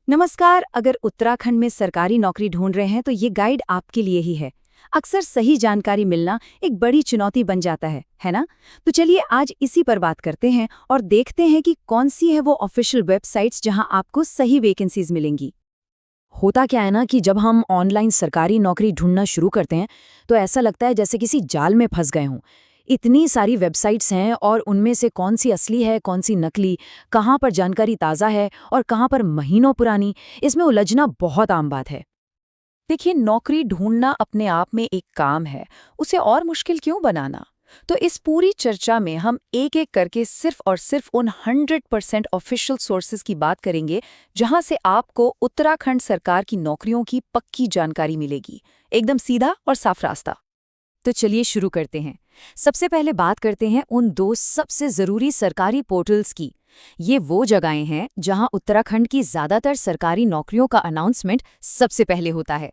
नमस्कार। अगर उत्तराखंड में सरकारी नौकरी ढूंढ रहे हैं तो ये गाइड आपके लिए ही है। अक्सर सही जानकारी मिलना एक बड़ी चुनौती बन जाता है ना? तो चलिए आज इसी पर बात करते हैं और देखते हैं कि कौन सी है वो ऑफिशियल वेबसाइट्स जहां आपको सही वैकेंसीज मिलेंगी। होता क्या है ना कि जब हम ऑनलाइन सरकारी नौकरी ढूंढना शुरू करते हैं तो ऐसा लगता है जैसे किसी जाल में फंस गए हों। इतनी सारी वेबसाइट्स हैं और उनमें से कौन सी असली है कौन सी नकली, कहाँ पर जानकारी ताज़ा है और कहाँ पर महीनों पुरानी, इसमें उलझना बहुत आम बात है। देखिए, नौकरी ढूंढना अपने आप में एक काम है, उसे और मुश्किल क्यों बनाना। तो इस पूरी चर्चा में हम एक एक करके सिर्फ और सिर्फ उन 100% ऑफिशियल सोर्सेज की बात करेंगे जहां से आपको उत्तराखंड सरकार की नौकरियों की पक्की जानकारी मिलेगी। एकदम सीधा और साफ रास्ता। तो चलिए शुरू करते हैं। सबसे पहले बात करते हैं उन दो सबसे ज़रूरी सरकारी पोर्टल्स की। ये वो जगहें हैं जहां उत्तराखंड की ज़्यादातर सरकारी नौकरियों का अनाउंसमेंट सबसे पहले होता है।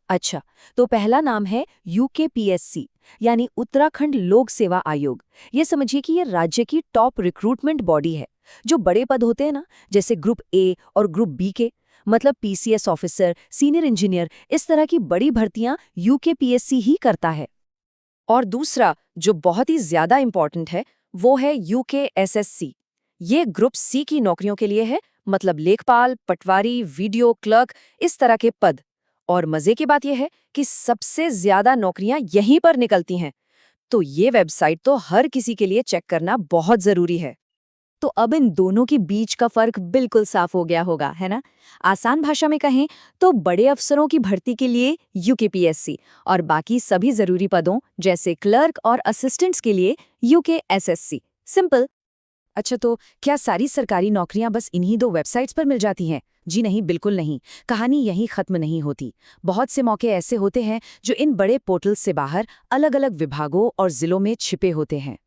अच्छा, तो पहला नाम है यूकेपीएससी, यानी उत्तराखंड लोक सेवा आयोग। ये समझिए कि ये राज्य की टॉप रिक्रूटमेंट बॉडी है। जो बड़े पद होते हैं ना, जैसे ग्रुप ए और ग्रुप बी के, मतलब पीसीएस ऑफिसर, सीनियर इंजीनियर, इस तरह की बड़ी भर्तियां यूकेपीएससी ही करता है। और दूसरा जो बहुत ही ज्यादा इंपॉर्टेंट है वो है यूकेएसएससी। ये ग्रुप सी की नौकरियों के लिए है, मतलब लेखपाल, पटवारी, वीडियो क्लर्क, इस तरह के पद। और मजे की बात यह है कि सबसे ज्यादा नौकरियां यहीं पर निकलती हैं। तो ये वेबसाइट तो हर किसी के लिए चेक करना बहुत जरूरी है। तो अब इन दोनों के बीच का फर्क बिल्कुल साफ हो गया होगा, है ना? आसान भाषा में कहें तो बड़े अफसरों की भर्ती के लिए यूकेपीएससी और बाकी सभी जरूरी पदों जैसे क्लर्क और असिस्टेंट्स के लिए यूकेएसएससी। सिंपल। अच्छा, तो क्या सारी सरकारी नौकरियां बस इन्हीं दो वेबसाइट्स पर मिल जाती हैं? जी नहीं, बिल्कुल नहीं। कहानी यहीं खत्म नहीं होती। बहुत से मौके ऐसे होते हैं जो इन बड़े पोर्टल्स से बाहर अलग-अलग विभागों और जिलों में छिपे होते हैं।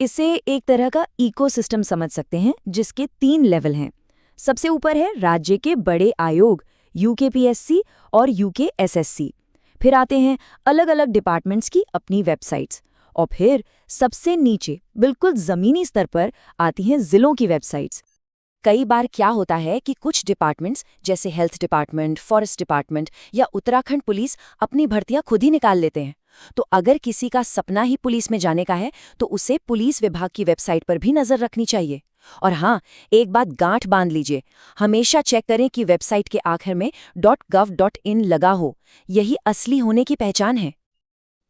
इसे एक तरह का इकोसिस्टम समझ सकते हैं जिसके 3 लेवल हैं। सबसे ऊपर है राज्य के बड़े आयोग यूकेपीएससी और यूकेएसएससी। फिर आते हैं अलग-अलग डिपार्टमेंट्स की अपनी वेबसाइट्स। और फिर सबसे नीचे बिल्कुल जमीनी स्तर पर आती हैं जिलों की वेबसाइट्स। कई बार क्या होता है कि कुछ डिपार्टमेंट्स जैसे हेल्थ डिपार्टमेंट, फॉरेस्ट डिपार्टमेंट या उत्तराखंड पुलिस अपनी भर्तियां खुद ही निकाल लेते हैं। तो अगर किसी का सपना ही पुलिस में जाने का है तो उसे पुलिस विभाग की वेबसाइट पर भी नजर रखनी चाहिए। और हाँ, एक बात गांठ बांध लीजिए, हमेशा चेक करें कि वेबसाइट के आखिर में .gov.in लगा हो। यही असली होने की पहचान है।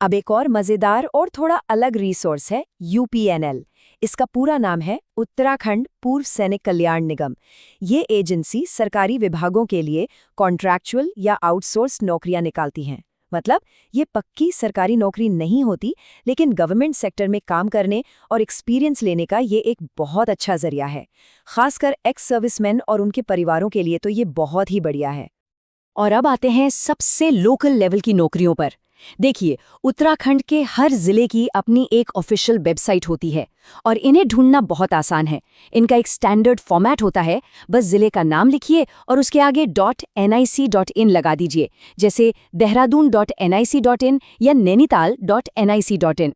अब एक और मजेदार और थोड़ा अलग रिसोर्स है यूपीएनएल। इसका पूरा नाम है उत्तराखंड पूर्व सैनिक कल्याण निगम। ये एजेंसी सरकारी विभागों के लिए कॉन्ट्रैक्चुअल या आउटसोर्स नौकरियां निकालती हैं। मतलब ये पक्की सरकारी नौकरी नहीं होती, लेकिन गवर्नमेंट सेक्टर में काम करने और एक्सपीरियंस लेने का ये एक बहुत अच्छा जरिया है। खासकर एक्स सर्विसमैन और उनके परिवारों के लिए तो ये बहुत ही बढ़िया है। और अब आते हैं सबसे लोकल लेवल की नौकरियों पर। देखिए, उत्तराखंड के हर जिले की अपनी एक ऑफिशियल वेबसाइट होती है और इन्हें ढूंढना बहुत आसान है। इनका एक स्टैंडर्ड फॉर्मेट होता है। बस जिले का नाम लिखिए और उसके आगे .nic.in लगा दीजिए, जैसे देहरादून.nic.in या नैनीताल.nic.in।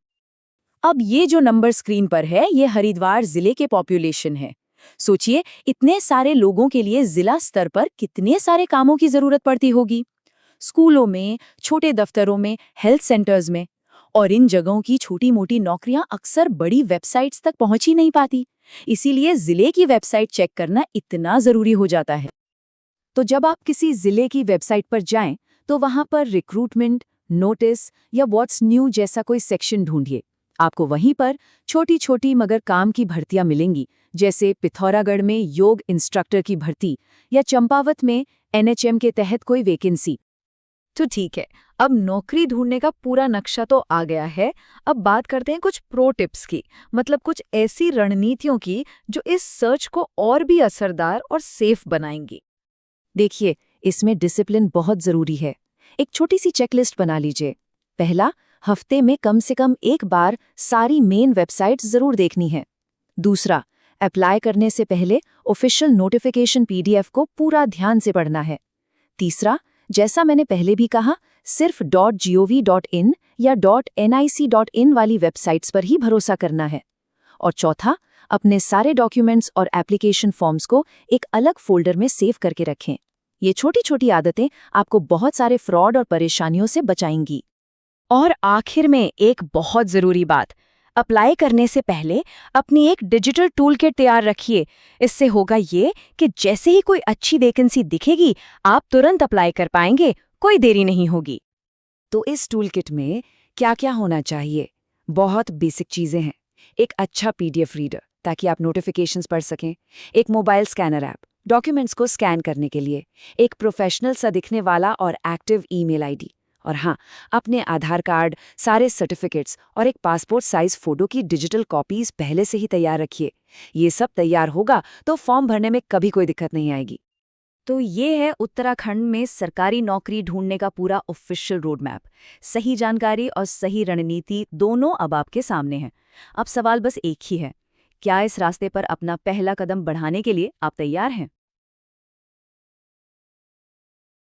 अब ये जो नंबर स्क्रीन पर है, ये हरिद्वार जिले के पॉपुलेशन है। सोचिए, इतने सारे लोगों के लिए जिला स्तर पर कितने सारे कामों की जरूरत पड़ती होगी। स्कूलों में, छोटे दफ्तरों में, हेल्थ सेंटर्स में। और इन जगहों की छोटी-मोटी नौकरियां अक्सर बड़ी वेबसाइट्स तक पहुंच ही नहीं पाती। इसीलिए जिले की वेबसाइट चेक करना इतना जरूरी हो जाता है। तो जब आप किसी जिले की वेबसाइट पर जाएं, तो वहां पर रिक्रूटमेंट, नोटिस या व्हाट्स न्यू जैसा कोई सेक्शन ढूंढिए। आपको वहीं पर छोटी-छोटी मगर काम की भर्तियां मिलेंगी, जैसे पिथौरागढ़ में योग इंस्ट्रक्टर की भर्ती या चंपावत में एनएचएम के तहत कोई वैकेंसी। तो ठीक है, अब नौकरी ढूंढने का पूरा नक्शा तो आ गया है। अब बात करते हैं कुछ प्रो टिप्स की, मतलब कुछ ऐसी रणनीतियों की जो इस सर्च को और भी असरदार और सेफ बनाएंगी। देखिए, इसमें डिसिप्लिन बहुत जरूरी है। एक छोटी सी चेकलिस्ट बना लीजिए। पहला, हफ्ते में कम से कम एक बार सारी मेन वेबसाइट्स जरूर देखनी है। दूसरा, अप्लाई करने से पहले ऑफिशियल नोटिफिकेशन पीडीएफ को पूरा ध्यान से पढ़ना है। तीसरा, जैसा मैंने पहले भी कहा, सिर्फ .gov.in या .nic.in वाली वेबसाइट्स पर ही भरोसा करना है। और चौथा, अपने सारे डॉक्यूमेंट्स और एप्लीकेशन फॉर्म्स को एक अलग फोल्डर में सेव करके रखें। ये छोटी छोटी आदतें आपको बहुत सारे फ्रॉड और परेशानियों से बचाएंगी। और आखिर में एक बहुत ज़रूरी बात, अप्लाई करने से पहले अपनी एक डिजिटल टूल किट तैयार रखिए। इससे होगा ये कि जैसे ही कोई अच्छी वैकेंसी दिखेगी, आप तुरंत अप्लाई कर पाएंगे, कोई देरी नहीं होगी। तो इस टूल किट में क्या क्या होना चाहिए? बहुत बेसिक चीज़ें हैं। एक अच्छा PDF रीडर ताकि आप नोटिफिकेशंस पढ़ सकें, एक मोबाइल स्कैनर ऐप डॉक्यूमेंट्स को स्कैन करने के लिए, एक प्रोफेशनल सा दिखने वाला और एक्टिव ईमेल ID, और हाँ, अपने आधार कार्ड, सारे सर्टिफिकेट्स और एक पासपोर्ट साइज फोटो की डिजिटल कॉपीज पहले से ही तैयार रखिए। ये सब तैयार होगा तो फॉर्म भरने में कभी कोई दिक्कत नहीं आएगी। तो ये है उत्तराखंड में सरकारी नौकरी ढूंढने का पूरा ऑफिशियल रोड मैप। सही जानकारी और सही रणनीति दोनों अब आपके सामने हैं। अब सवाल बस एक ही है, क्या इस रास्ते पर अपना पहला कदम बढ़ाने के लिए आप तैयार हैं?